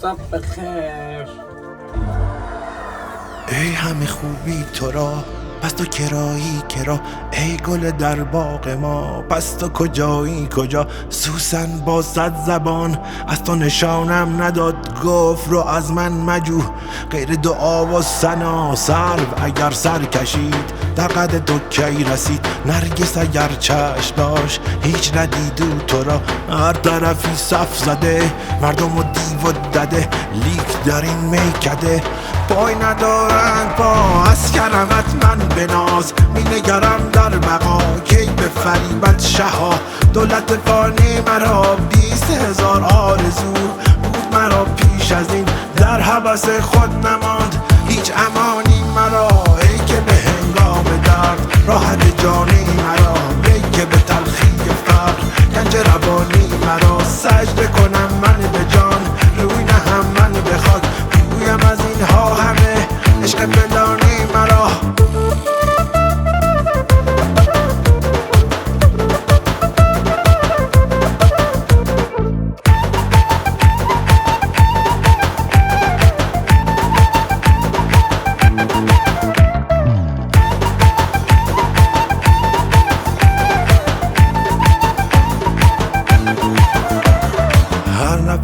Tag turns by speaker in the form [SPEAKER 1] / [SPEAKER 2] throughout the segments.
[SPEAKER 1] صبح بخیر.
[SPEAKER 2] ای همه خوبی تو را، پس تو کرایی کرا. ای گل در باغ ما، پس تو کجایی کجا. سوسن با 100 زبان از تو نشانم نداد. گفت رو از من مجو غیر دعا و ثنا. سرو اگر سر کشید در قد تو کی رسید. نرگس اگر چشم داشت هیچ ندیدو تو را. هر طرفی صف زده مردم و دیو و دده. لیک در این میکده پای ندارند پا. از کرمت من به ناز می نگرم در بقا. کی به فریبت شها دولت فانی مرا. 20,000 آرزو بود مرا پیش از این. در هوس خود نماند هیچ امانی مرا. ای که به هنگام درد راحت جانی مرا. ای که به تلخی فقر گنج روانی مرا. سجده کنم من به جان روی نهم من به خاک. بگویم از اینها همه عشق فلانی مرا.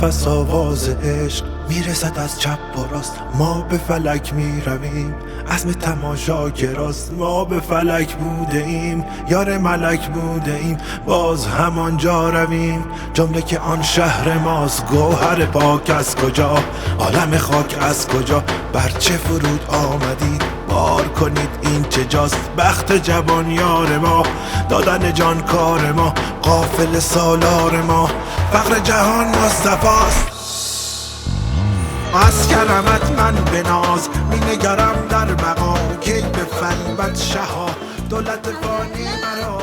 [SPEAKER 2] نفس آواز عشق میرسد از چپ و راست. ما به فلک میرویم عزم تماشا گراست. ما به فلک بوده ایم یار ملک بوده ایم باز همانجا رویم. جمله که آن شهر ماست. گوهر پاک از کجا عالم خاک از کجا. بر چه فرود آمدید بار کنید این چه جاست. بخت جوان یار ما دادن جان کار ما. قافل سالار ما فقر جهان مصطفاست. از کرمت من به ناز می نگرم در بقا. کی به فریبت شها دولت فانی مرا.